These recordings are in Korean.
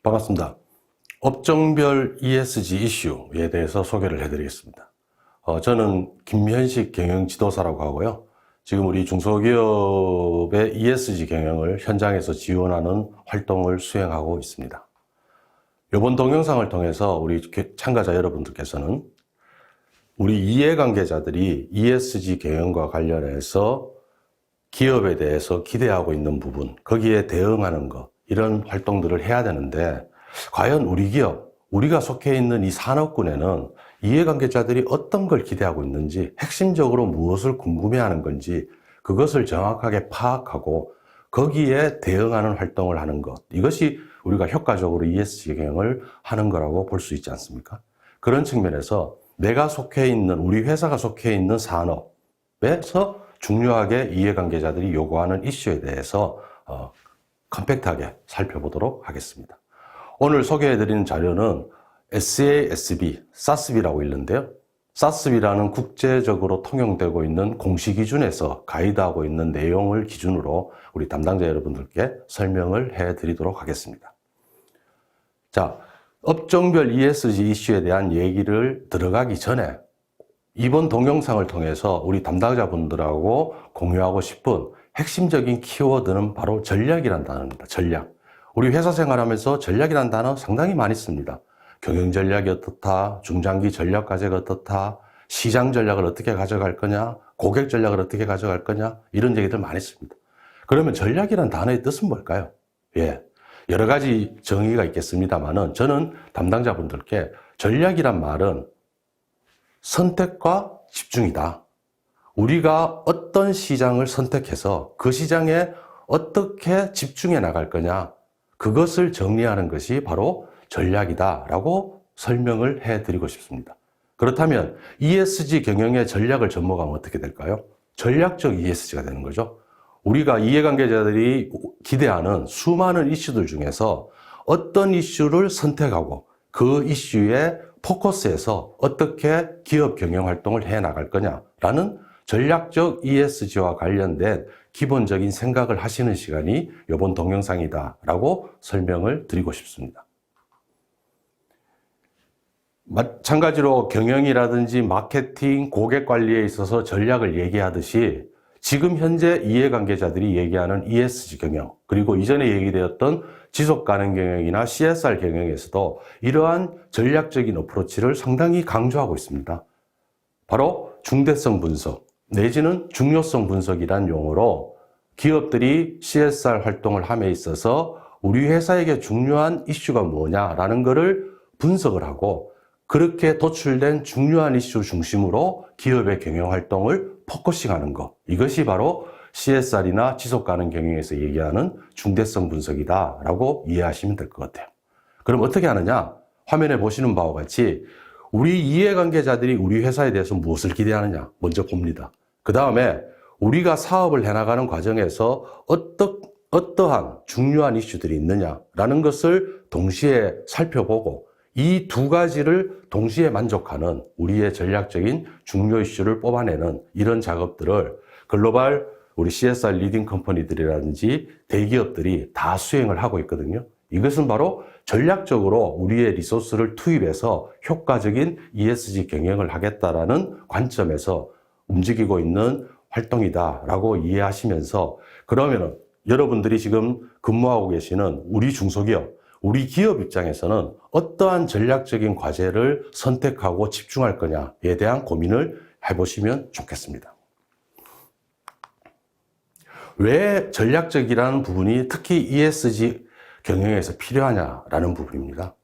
반갑습니다. 업종별 ESG 이슈에 대해서 소개를 해드리겠습니다. 저는 김현식 경영지도사라고 하고요. 지금 우리 중소기업의 ESG 경영을 현장에서 지원하는 활동을 수행하고 있습니다. 이번 동영상을 통해서 우리 참가자 여러분들께서는 우리 이해관계자들이 ESG 경영과 관련해서 기업에 대해서 기대하고 있는 부분, 거기에 대응하는 것, 이런 활동들을 해야 되는데, 과연 우리 기업, 우리가 속해 있는 이 산업군에는 이해관계자들이 어떤 걸 기대하고 있는지, 핵심적으로 무엇을 궁금해하는 건지, 그것을 정확하게 파악하고 거기에 대응하는 활동을 하는 것, 이것이 우리가 효과적으로 ESG 경영을 하는 거라고 볼 수 있지 않습니까? 그런 측면에서 내가 속해 있는, 우리 회사가 속해 있는 산업에서 중요하게 이해관계자들이 요구하는 이슈에 대해서 컴팩트하게 살펴보도록 하겠습니다. 오늘 소개해드리는 자료는 SASB, SASB라고 있는데요. SASB라는 국제적으로 통용되고 있는 공시 기준에서 가이드하고 있는 내용을 기준으로 우리 담당자 여러분들께 설명을 해드리도록 하겠습니다. 자, 업종별 ESG 이슈에 대한 얘기를 들어가기 전에 이번 동영상을 통해서 우리 담당자분들하고 공유하고 싶은 핵심적인 키워드는 바로 전략이라는 단어입니다. 전략. 우리 회사 생활하면서 전략이라는 단어 상당히 많이 씁니다. 경영 전략이 어떻다, 중장기 전략 과제가 어떻다, 시장 전략을 어떻게 가져갈 거냐, 고객 전략을 어떻게 가져갈 거냐, 이런 얘기들 많이 씁니다. 그러면 전략이라는 단어의 뜻은 뭘까요? 여러 가지 정의가 있겠습니다만은 저는 담당자분들께 전략이란 말은 선택과 집중이다. 우리가 어떤 시장을 선택해서 그 시장에 어떻게 집중해 나갈 거냐, 그것을 정리하는 것이 바로 전략이다라고 설명을 해드리고 싶습니다. 그렇다면 ESG 경영의 전략을 접목하면 어떻게 될까요? 전략적 ESG가 되는 거죠. 우리가 이해관계자들이 기대하는 수많은 이슈들 중에서 어떤 이슈를 선택하고 그 이슈에 포커스해서 어떻게 기업 경영 활동을 해 나갈 거냐라는 전략적 ESG와 관련된 기본적인 생각을 하시는 시간이 이번 동영상이다라고 설명을 드리고 싶습니다. 마찬가지로 경영이라든지 마케팅, 고객 관리에 있어서 전략을 얘기하듯이 지금 현재 이해관계자들이 얘기하는 ESG 경영, 그리고 이전에 얘기되었던 지속가능 경영이나 CSR 경영에서도 이러한 전략적인 어프로치를 상당히 강조하고 있습니다. 바로 중대성 분석 내지는 중요성 분석이란 용어로 기업들이 CSR 활동을 함에 있어서 우리 회사에게 중요한 이슈가 뭐냐라는 것을 분석을 하고 그렇게 도출된 중요한 이슈 중심으로 기업의 경영 활동을 포커싱하는 것, 이것이 바로 CSR이나 지속가능 경영에서 얘기하는 중대성 분석이다라고 이해하시면 될 것 같아요. 그럼 어떻게 하느냐? 화면에 보시는 바와 같이 우리 이해관계자들이 우리 회사에 대해서 무엇을 기대하느냐 먼저 봅니다. 그 다음에 우리가 사업을 해나가는 과정에서 어떠한 중요한 이슈들이 있느냐라는 것을 동시에 살펴보고 이 두 가지를 동시에 만족하는 우리의 전략적인 중요 이슈를 뽑아내는 이런 작업들을 글로벌 우리 CSR 리딩 컴퍼니들이라든지 대기업들이 다 수행을 하고 있거든요. 이것은 바로 전략적으로 우리의 리소스를 투입해서 효과적인 ESG 경영을 하겠다라는 관점에서 움직이고 있는 활동이다라고 이해하시면서 그러면은 여러분들이 지금 근무하고 계시는 우리 중소기업, 우리 기업 입장에서는 어떠한 전략적인 과제를 선택하고 집중할 거냐에 대한 고민을 해보시면 좋겠습니다. 왜 전략적이라는 부분이 특히 ESG 경영에서 필요하냐라는 부분입니다.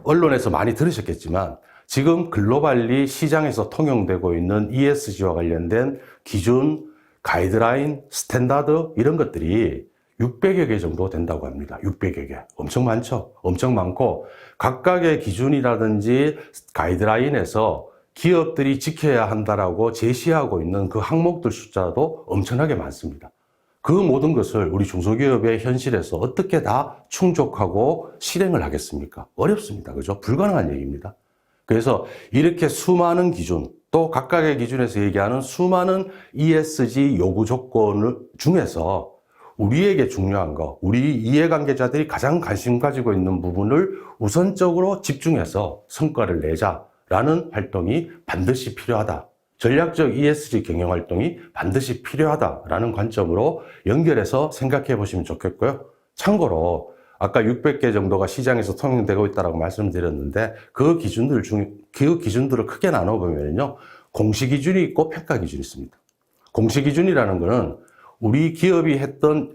언론에서 많이 들으셨겠지만 지금 글로벌리 시장에서 통용되고 있는 ESG와 관련된 기준, 가이드라인, 스탠다드 이런 것들이 600여 개 정도 된다고 합니다. 600여 개. 엄청 많죠? 엄청 많고 각각의 기준이라든지 가이드라인에서 기업들이 지켜야 한다라고 제시하고 있는 그 항목들 숫자도 엄청나게 많습니다. 그 모든 것을 우리 중소기업의 현실에서 어떻게 다 충족하고 실행을 하겠습니까? 어렵습니다. 그죠? 불가능한 얘기입니다. 그래서 이렇게 수많은 기준, 또 각각의 기준에서 얘기하는 수많은 ESG 요구 조건 중에서 우리에게 중요한 거, 우리 이해관계자들이 가장 관심 가지고 있는 부분을 우선적으로 집중해서 성과를 내자라는 활동이 반드시 필요하다. 전략적 ESG 경영 활동이 반드시 필요하다라는 관점으로 연결해서 생각해 보시면 좋겠고요. 참고로 아까 600개 정도가 시장에서 통용되고 있다고 말씀드렸는데 그 기준들을 크게 나눠보면요. 공시 기준이 있고 평가 기준이 있습니다. 공시 기준이라는 것은 우리 기업이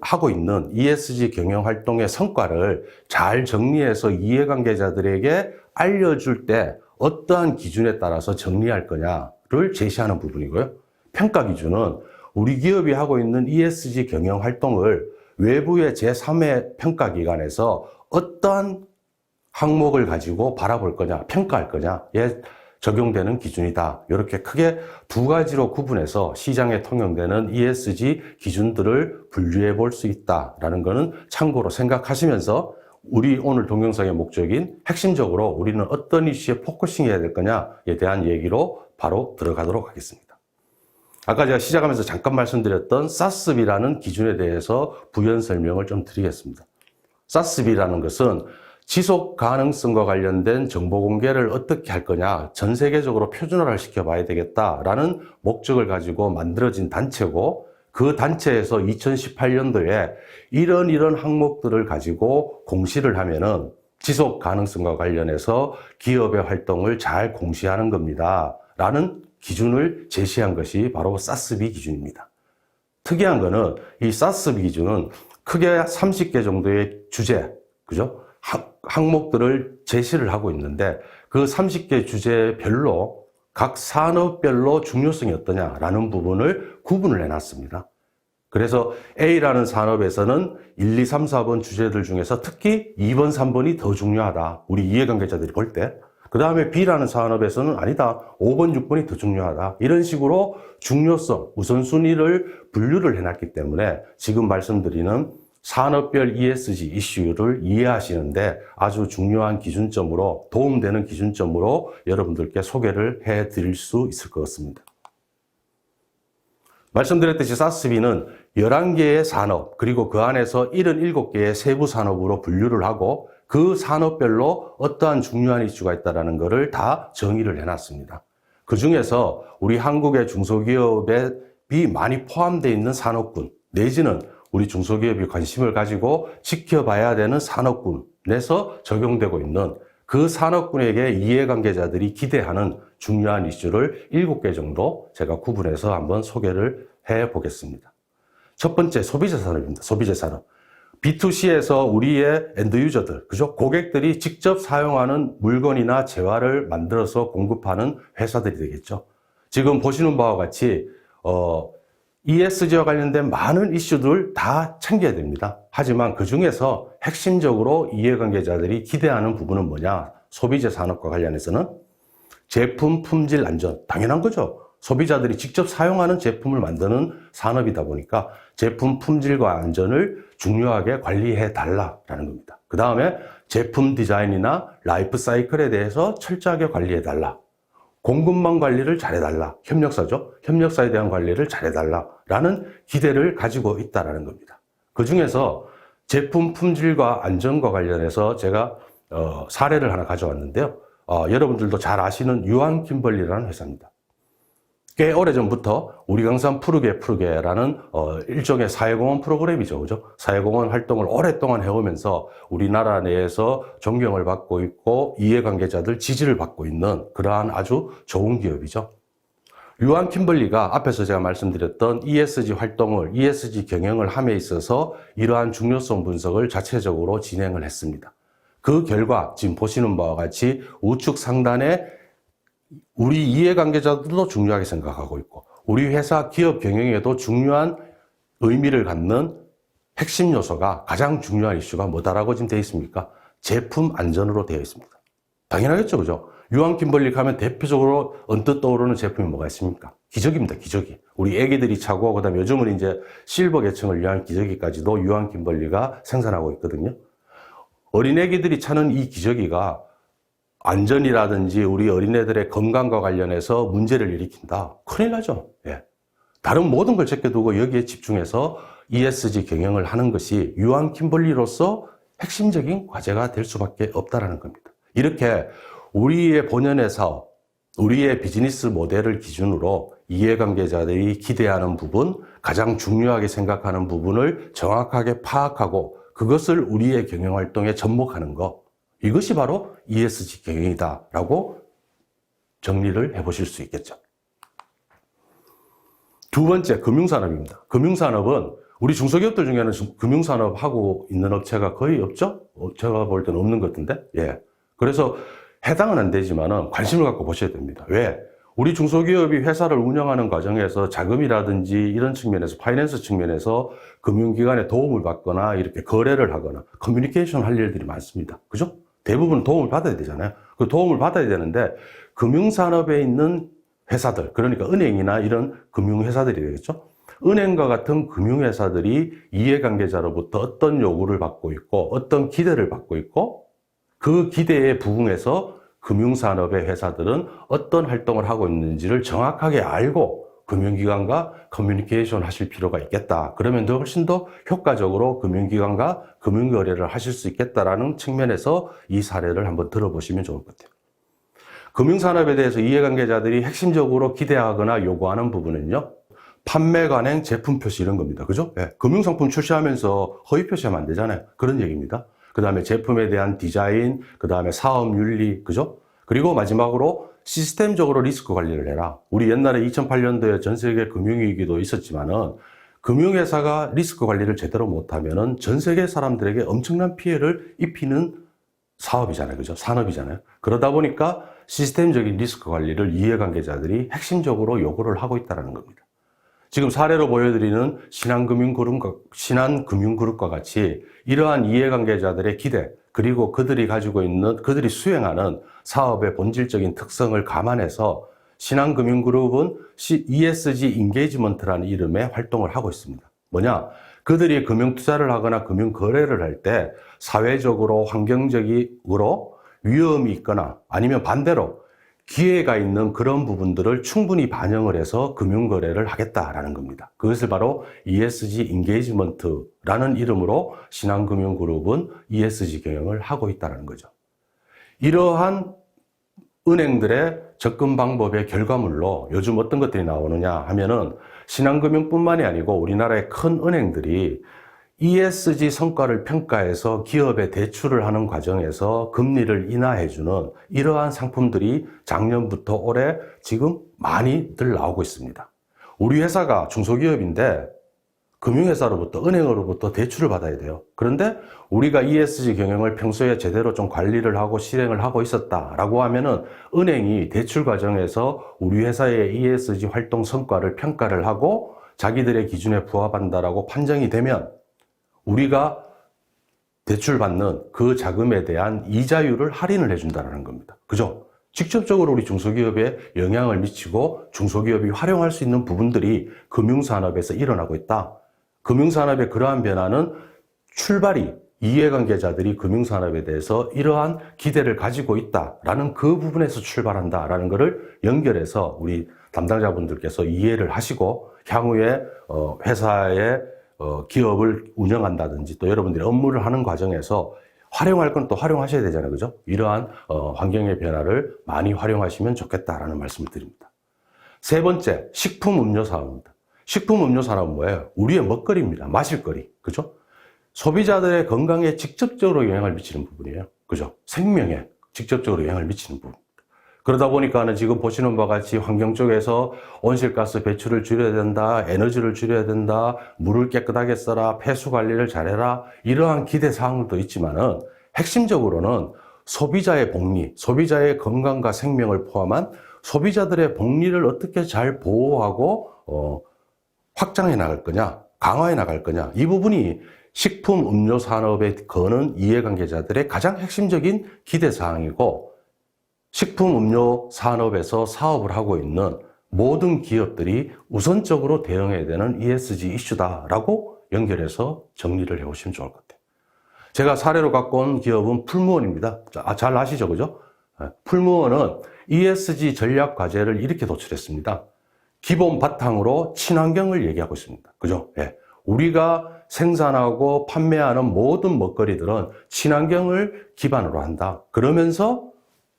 하고 있는 ESG 경영 활동의 성과를 잘 정리해서 이해관계자들에게 알려줄 때 어떠한 기준에 따라서 정리할 거냐를 제시하는 부분이고요. 평가 기준은 우리 기업이 하고 있는 ESG 경영 활동을 외부의 제3의 평가기관에서 어떠한 항목을 가지고 바라볼 거냐, 평가할 거냐에 적용되는 기준이다. 이렇게 크게 두 가지로 구분해서 시장에 통용되는 ESG 기준들을 분류해 볼 수 있다라는 것은 참고로 생각하시면서 우리 오늘 동영상의 목적인 핵심적으로 우리는 어떤 이슈에 포커싱 해야 될 거냐에 대한 얘기로 바로 들어가도록 하겠습니다. 아까 제가 시작하면서 잠깐 말씀드렸던 SASB라는 기준에 대해서 부연 설명을 좀 드리겠습니다. SASB라는 것은 지속 가능성과 관련된 정보 공개를 어떻게 할 거냐, 전 세계적으로 표준화를 시켜봐야 되겠다라는 목적을 가지고 만들어진 단체고, 그 단체에서 2018년도에 이런 항목들을 가지고 공시를 하면은 지속 가능성과 관련해서 기업의 활동을 잘 공시하는 겁니다. 라는 기준을 제시한 것이 바로 SASB 기준입니다. 특이한 거는 이 SASB 기준은 크게 30개 정도의 주제, 그죠? 항목들을 제시를 하고 있는데 그 30개 주제별로 각 산업별로 중요성이 어떠냐라는 부분을 구분을 해놨습니다. 그래서 A라는 산업에서는 1, 2, 3, 4번 주제들 중에서 특히 2번, 3번이 더 중요하다. 우리 이해관계자들이 볼 때. 그 다음에 B라는 산업에서는 아니다. 5번, 6번이 더 중요하다. 이런 식으로 중요성, 우선순위를 분류를 해놨기 때문에 지금 말씀드리는 산업별 ESG 이슈를 이해하시는데 아주 중요한 기준점으로, 도움되는 기준점으로 여러분들께 소개를 해드릴 수 있을 것 같습니다. 말씀드렸듯이 SASB는 11개의 산업, 그리고 그 안에서 77개의 세부 산업으로 분류를 하고 그 산업별로 어떠한 중요한 이슈가 있다는 것을 다 정의를 해놨습니다. 그 중에서 우리 한국의 중소기업이 많이 포함되어 있는 산업군, 내지는 우리 중소기업이 관심을 가지고 지켜봐야 되는 산업군에서 적용되고 있는 그 산업군에게 이해관계자들이 기대하는 중요한 이슈를 7개 정도 제가 구분해서 한번 소개를 해보겠습니다. 첫 번째, 소비자 산업입니다. 소비자 산업. B2C에서 우리의 엔드유저들, 그죠? 고객들이 직접 사용하는 물건이나 재화를 만들어서 공급하는 회사들이 되겠죠. 지금 보시는 바와 같이, ESG와 관련된 많은 이슈들 다 챙겨야 됩니다. 하지만 그 중에서 핵심적으로 이해관계자들이 기대하는 부분은 뭐냐? 소비자 산업과 관련해서는 제품 품질 안전, 당연한 거죠. 소비자들이 직접 사용하는 제품을 만드는 산업이다 보니까 제품 품질과 안전을 중요하게 관리해 달라라는 겁니다. 그 다음에 제품 디자인이나 라이프 사이클에 대해서 철저하게 관리해 달라. 공급망 관리를 잘해달라. 협력사죠. 협력사에 대한 관리를 잘해달라라는 기대를 가지고 있다는 겁니다. 그 중에서 제품 품질과 안전과 관련해서 제가 사례를 하나 가져왔는데요. 여러분들도 잘 아시는 유한 킴벌리라는 회사입니다. 꽤 오래전부터 우리 강산 푸르게라는 일종의 사회공헌 프로그램이죠. 그죠? 사회공헌 활동을 오랫동안 해오면서 우리나라 내에서 존경을 받고 있고 이해관계자들 지지를 받고 있는 그러한 아주 좋은 기업이죠. 유한 킴벌리가 앞에서 제가 말씀드렸던 ESG 활동을, ESG 경영을 함에 있어서 이러한 중요성 분석을 자체적으로 진행을 했습니다. 그 결과 지금 보시는 바와 같이 우측 상단에 우리 이해관계자들도 중요하게 생각하고 있고 우리 회사 기업 경영에도 중요한 의미를 갖는 핵심 요소가 가장 중요한 이슈가 뭐다라고 지금 되어 있습니까? 제품 안전으로 되어 있습니다. 당연하겠죠, 그죠? 유한 킴벌리 하면 대표적으로 언뜻 떠오르는 제품이 뭐가 있습니까? 기저귀입니다, 기저귀. 우리 애기들이 차고, 그 다음에 요즘은 이제 실버 계층을 위한 기저귀까지도 유한 김벌리가 생산하고 있거든요. 어린애기들이 차는 이 기저귀가 안전이라든지 우리 어린애들의 건강과 관련해서 문제를 일으킨다. 큰일 나죠. 예. 다른 모든 걸 제껴두고 여기에 집중해서 ESG 경영을 하는 것이 유한 김벌리로서 핵심적인 과제가 될 수밖에 없다는 겁니다. 이렇게 우리의 본연의 사업, 우리의 비즈니스 모델을 기준으로 이해관계자들이 기대하는 부분, 가장 중요하게 생각하는 부분을 정확하게 파악하고 그것을 우리의 경영활동에 접목하는 것, 이것이 바로 ESG 경영이다라고 정리를 해보실 수 있겠죠. 두 번째, 금융산업입니다. 금융산업은 우리 중소기업들 중에는 금융산업 하고 있는 업체가 거의 없죠? 제가 볼 때는 없는 것 같은데? 예. 그래서 해당은 안 되지만은 관심을 갖고 보셔야 됩니다. 왜? 우리 중소기업이 회사를 운영하는 과정에서 자금이라든지 이런 측면에서, 파이낸스 측면에서 금융기관의 도움을 받거나 이렇게 거래를 하거나 커뮤니케이션 할 일들이 많습니다. 그죠? 대부분 도움을 받아야 되잖아요. 그 도움을 받아야 되는데 금융산업에 있는 회사들, 그러니까 은행이나 이런 금융회사들이 되겠죠. 은행과 같은 금융회사들이 이해관계자로부터 어떤 요구를 받고 있고 어떤 기대를 받고 있고 그 기대에 부응해서 금융산업의 회사들은 어떤 활동을 하고 있는지를 정확하게 알고 금융기관과 커뮤니케이션 하실 필요가 있겠다. 그러면 더 훨씬 더 효과적으로 금융기관과 금융거래를 하실 수 있겠다라는 측면에서 이 사례를 한번 들어보시면 좋을 것 같아요. 금융산업에 대해서 이해관계자들이 핵심적으로 기대하거나 요구하는 부분은요, 판매 관행, 제품 표시 이런 겁니다. 그죠? 예. 금융상품 출시하면서 허위 표시하면 안 되잖아요. 그런 얘기입니다. 그 다음에 제품에 대한 디자인, 그 다음에 사업 윤리, 그죠? 그리고 마지막으로 시스템적으로 리스크 관리를 해라. 우리 옛날에 2008년도에 전 세계 금융위기도 있었지만은 금융회사가 리스크 관리를 제대로 못하면은 전 세계 사람들에게 엄청난 피해를 입히는 사업이잖아요. 그죠? 산업이잖아요. 그러다 보니까 시스템적인 리스크 관리를 이해관계자들이 핵심적으로 요구를 하고 있다는 겁니다. 지금 사례로 보여드리는 신한금융그룹과 같이 이러한 이해관계자들의 기대, 그리고 그들이 가지고 있는, 그들이 수행하는 사업의 본질적인 특성을 감안해서 신한금융그룹은 ESG 인게이지먼트라는 이름의 활동을 하고 있습니다. 뭐냐? 그들이 금융투자를 하거나 금융거래를 할 때 사회적으로, 환경적으로 위험이 있거나 아니면 반대로 기회가 있는 그런 부분들을 충분히 반영을 해서 금융거래를 하겠다라는 겁니다. 그것을 바로 ESG 인게이지먼트라는 이름으로 신한금융그룹은 ESG 경영을 하고 있다는 거죠. 이러한 은행들의 접근 방법의 결과물로 요즘 어떤 것들이 나오느냐 하면은 신한금융뿐만이 아니고 우리나라의 큰 은행들이 ESG 성과를 평가해서 기업에 대출을 하는 과정에서 금리를 인하해주는 이러한 상품들이 작년부터 올해 지금 많이들 나오고 있습니다. 우리 회사가 중소기업인데 금융회사로부터, 은행으로부터 대출을 받아야 돼요. 그런데 우리가 ESG 경영을 평소에 제대로 좀 관리를 하고 실행을 하고 있었다라고 하면은 은행이 대출 과정에서 우리 회사의 ESG 활동 성과를 평가를 하고 자기들의 기준에 부합한다라고 판정이 되면 우리가 대출받는 그 자금에 대한 이자율을 할인을 해준다는 겁니다. 그죠? 직접적으로 우리 중소기업에 영향을 미치고 중소기업이 활용할 수 있는 부분들이 금융산업에서 일어나고 있다. 금융산업의 그러한 변화는 출발이 이해관계자들이 금융산업에 대해서 이러한 기대를 가지고 있다라는 그 부분에서 출발한다라는 것을 연결해서 우리 담당자분들께서 이해를 하시고 향후에 회사의 기업을 운영한다든지 또 여러분들이 업무를 하는 과정에서 활용할 건 또 활용하셔야 되잖아요. 그죠? 이러한 환경의 변화를 많이 활용하시면 좋겠다라는 말씀을 드립니다. 세 번째, 식품음료 산업입니다. 식품음료 산업은 뭐예요? 우리의 먹거리입니다. 마실거리. 그죠? 소비자들의 건강에 직접적으로 영향을 미치는 부분이에요. 그죠? 생명에 직접적으로 영향을 미치는 부분. 그러다 보니까는 지금 보시는 바와 같이 환경 쪽에서 온실가스 배출을 줄여야 된다, 에너지를 줄여야 된다, 물을 깨끗하게 써라, 폐수 관리를 잘해라, 이러한 기대 사항도 있지만은 핵심적으로는 소비자의 복리, 소비자의 건강과 생명을 포함한 소비자들의 복리를 어떻게 잘 보호하고 확장해 나갈 거냐, 강화해 나갈 거냐, 이 부분이 식품 음료 산업에 거는 이해관계자들의 가장 핵심적인 기대 사항이고 식품 음료 산업에서 사업을 하고 있는 모든 기업들이 우선적으로 대응해야 되는 ESG 이슈다라고 연결해서 정리를 해보시면 좋을 것 같아요. 제가 사례로 갖고 온 기업은 풀무원입니다. 잘 아시죠, 그죠? 풀무원은 ESG 전략 과제를 이렇게 도출했습니다. 기본 바탕으로 친환경을 얘기하고 있습니다. 그죠? 예. 우리가 생산하고 판매하는 모든 먹거리들은 친환경을 기반으로 한다. 그러면서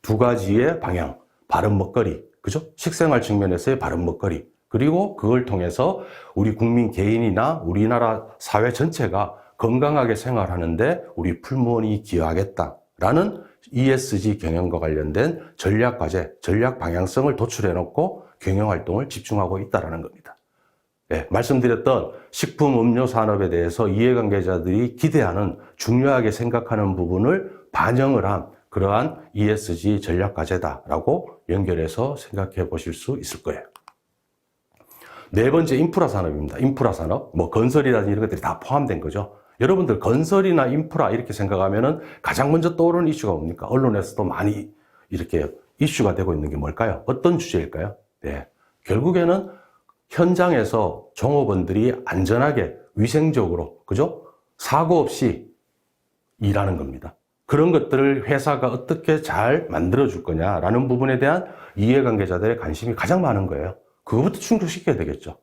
두 가지의 방향, 바른 먹거리, 그죠? 식생활 측면에서의 바른 먹거리, 그리고 그걸 통해서 우리 국민 개인이나 우리나라 사회 전체가 건강하게 생활하는데 우리 풀무원이 기여하겠다라는 ESG 경영과 관련된 전략 과제, 전략 방향성을 도출해놓고 경영활동을 집중하고 있다는 겁니다. 네, 말씀드렸던 식품 음료 산업에 대해서 이해관계자들이 기대하는, 중요하게 생각하는 부분을 반영을 한 그러한 ESG 전략 과제다라고 연결해서 생각해 보실 수 있을 거예요. 네 번째, 인프라 산업입니다. 인프라 산업, 뭐 건설이라든지 이런 것들이 다 포함된 거죠. 여러분들 건설이나 인프라 이렇게 생각하면은 가장 먼저 떠오르는 이슈가 뭡니까? 언론에서도 많이 이렇게 이슈가 되고 있는 게 뭘까요? 어떤 주제일까요? 네, 결국에는 현장에서 종업원들이 안전하게 위생적으로, 그죠? 사고 없이 일하는 겁니다. 그런 것들을 회사가 어떻게 잘 만들어줄 거냐라는 부분에 대한 이해관계자들의 관심이 가장 많은 거예요. 그거부터 충족시켜야 되겠죠.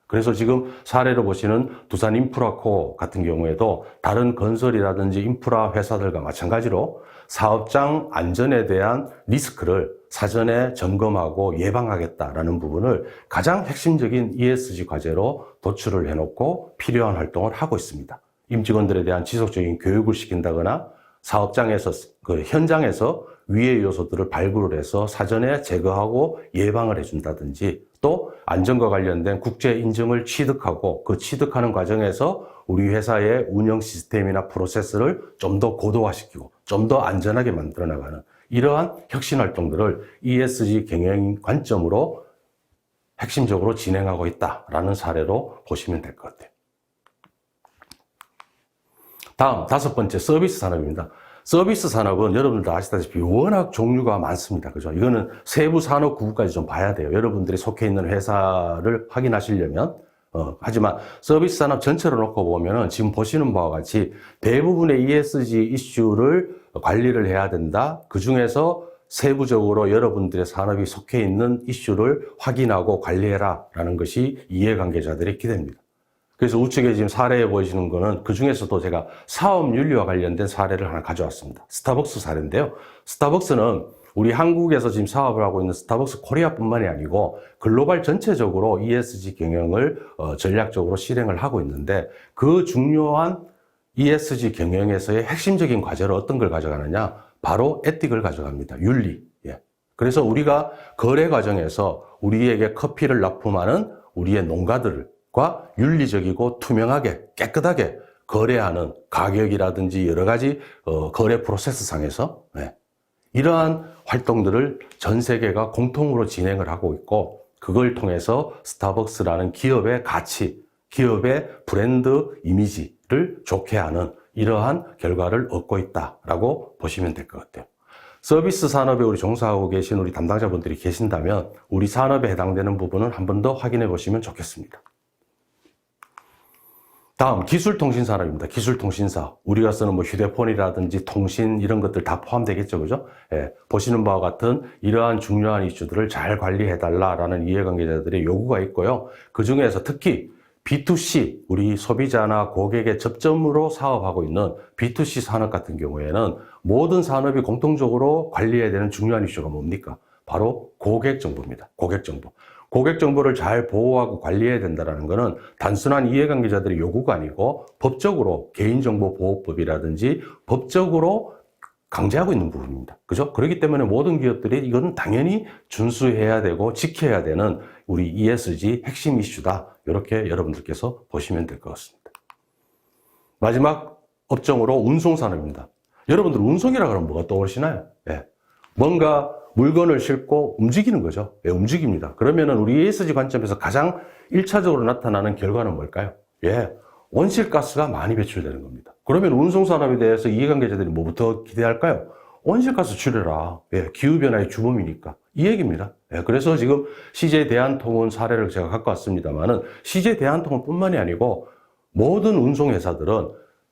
그래서 지금 사례로 보시는 두산 인프라코어 같은 경우에도 다른 건설이라든지 인프라 회사들과 마찬가지로 사업장 안전에 대한 리스크를 사전에 점검하고 예방하겠다라는 부분을 가장 핵심적인 ESG 과제로 도출을 해놓고 필요한 활동을 하고 있습니다. 임직원들에 대한 지속적인 교육을 시킨다거나 사업장에서, 현장에서 위해 요소들을 발굴을 해서 사전에 제거하고 예방을 해준다든지, 또 안전과 관련된 국제 인증을 취득하고 그 취득하는 과정에서 우리 회사의 운영 시스템이나 프로세스를 좀 더 고도화시키고 좀 더 안전하게 만들어 나가는 이러한 혁신 활동들을 ESG 경영 관점으로 핵심적으로 진행하고 있다라는 사례로 보시면 될 것 같아요. 다음, 다섯 번째, 서비스 산업입니다. 서비스 산업은 여러분들도 아시다시피 워낙 종류가 많습니다. 그죠? 이거는 세부 산업 구분까지 좀 봐야 돼요. 여러분들이 속해 있는 회사를 확인하시려면. 하지만 서비스 산업 전체로 놓고 보면은 지금 보시는 바와 같이 대부분의 ESG 이슈를 관리를 해야 된다. 그 중에서 세부적으로 여러분들의 산업이 속해 있는 이슈를 확인하고 관리해라 라는 것이 이해관계자들의 기대입니다. 그래서 우측에 지금 사례에 보이시는 거는 그 중에서도 제가 사업 윤리와 관련된 사례를 하나 가져왔습니다. 스타벅스 사례인데요. 스타벅스는 우리 한국에서 지금 사업을 하고 있는 스타벅스 코리아뿐만이 아니고 글로벌 전체적으로 ESG 경영을 전략적으로 실행을 하고 있는데, 그 중요한 ESG 경영에서의 핵심적인 과제를 어떤 걸 가져가느냐? 바로 에틱을 가져갑니다. 윤리. 예. 그래서 우리가 거래 과정에서 우리에게 커피를 납품하는 우리의 농가들과 윤리적이고 투명하게 깨끗하게 거래하는 가격이라든지 여러 가지 거래 프로세스 상에서 이러한 활동들을 전 세계가 공통으로 진행을 하고 있고, 그걸 통해서 스타벅스라는 기업의 가치, 기업의 브랜드 이미지를 좋게 하는 이러한 결과를 얻고 있다라고 보시면 될 것 같아요. 서비스 산업에 우리 종사하고 계신 우리 담당자분들이 계신다면 우리 산업에 해당되는 부분은 한 번 더 확인해 보시면 좋겠습니다. 다음, 기술통신산업입니다. 기술통신사업. 우리가 쓰는 뭐 휴대폰이라든지 통신 이런 것들 다 포함되겠죠, 그죠? 예, 보시는 바와 같은 이러한 중요한 이슈들을 잘 관리해달라라는 이해관계자들의 요구가 있고요. 그 중에서 특히 B2C, 우리 소비자나 고객의 접점으로 사업하고 있는 B2C 산업 같은 경우에는 모든 산업이 공통적으로 관리해야 되는 중요한 이슈가 뭡니까? 바로 고객 정보입니다. 고객 정보. 고객 정보를 잘 보호하고 관리해야 된다는 것은 단순한 이해관계자들의 요구가 아니고 법적으로 개인정보보호법이라든지 법적으로 강제하고 있는 부분입니다. 그죠? 그렇기 때문에 모든 기업들이 이건 당연히 준수해야 되고 지켜야 되는 우리 ESG 핵심 이슈다. 이렇게 여러분들께서 보시면 될 것 같습니다. 마지막 업종으로 운송산업입니다. 여러분들 운송이라 그러면 뭐가 떠오르시나요? 예. 뭔가 물건을 싣고 움직이는 거죠. 예, 움직입니다. 그러면은 우리 ESG 관점에서 가장 1차적으로 나타나는 결과는 뭘까요? 예, 온실가스가 많이 배출되는 겁니다. 그러면 운송산업에 대해서 이해관계자들이 뭐부터 기대할까요? 온실가스 줄여라. 예, 기후변화의 주범이니까. 이 얘기입니다. 예, 그래서 지금 CJ 대한통운 사례를 제가 갖고 왔습니다만은 CJ 대한통운뿐만이 아니고 모든 운송회사들은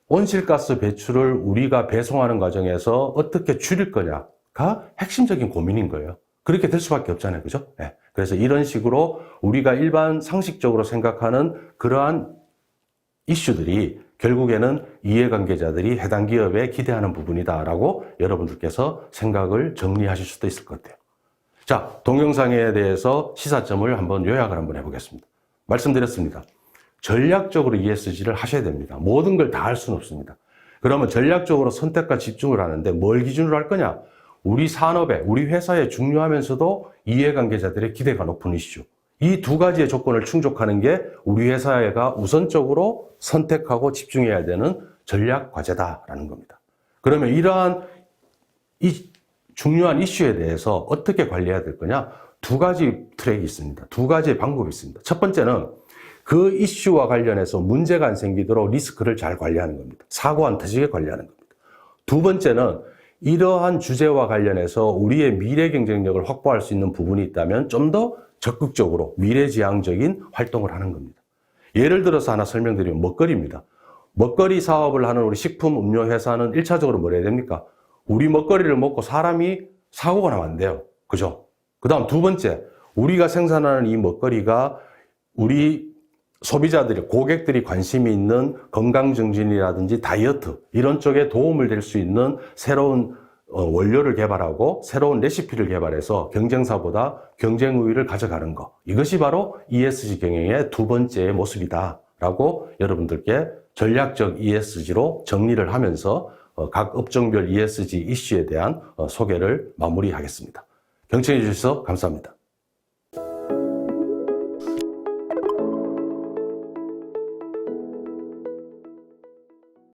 온실가스 배출을 우리가 배송하는 과정에서 어떻게 줄일 거냐가 핵심적인 고민인 거예요. 그렇게 될 수밖에 없잖아요. 그죠? 예. 그래서 이런 식으로 우리가 일반 상식적으로 생각하는 그러한 이슈들이 결국에는 이해관계자들이 해당 기업에 기대하는 부분이다라고 여러분들께서 생각을 정리하실 수도 있을 것 같아요. 자, 동영상에 대해서 시사점을 한번 요약을 한번 해보겠습니다. 말씀드렸습니다. 전략적으로 ESG를 하셔야 됩니다. 모든 걸 다 할 수는 없습니다. 그러면 전략적으로 선택과 집중을 하는데 뭘 기준으로 할 거냐? 우리 산업에, 우리 회사에 중요하면서도 이해관계자들의 기대가 높은 이슈. 이 두 가지의 조건을 충족하는 게 우리 회사가 우선적으로 선택하고 집중해야 되는 전략 과제다라는 겁니다. 그러면 이러한 이 중요한 이슈에 대해서 어떻게 관리해야 될 거냐? 두 가지 트랙이 있습니다. 두 가지의 방법이 있습니다. 첫 번째는 그 이슈와 관련해서 문제가 안 생기도록 리스크를 잘 관리하는 겁니다. 사고 안 터지게 관리하는 겁니다. 두 번째는 이러한 주제와 관련해서 우리의 미래 경쟁력을 확보할 수 있는 부분이 있다면 좀 더 적극적으로 미래지향적인 활동을 하는 겁니다. 예를 들어서 하나 설명드리면 먹거리입니다. 먹거리 사업을 하는 우리 식품 음료 회사는 1차적으로 뭘 해야 됩니까? 우리 먹거리를 먹고 사람이 사고가 나면 안 돼요. 그죠? 그 다음 두 번째, 우리가 생산하는 이 먹거리가 우리 소비자들이, 고객들이 관심이 있는 건강증진이라든지 다이어트, 이런 쪽에 도움을 될 수 있는 새로운 원료를 개발하고 새로운 레시피를 개발해서 경쟁사보다 경쟁 우위를 가져가는 것. 이것이 바로 ESG 경영의 두 번째 모습이다라고 여러분들께 전략적 ESG로 정리를 하면서 각 업종별 ESG 이슈에 대한 소개를 마무리하겠습니다. 경청해 주셔서 감사합니다.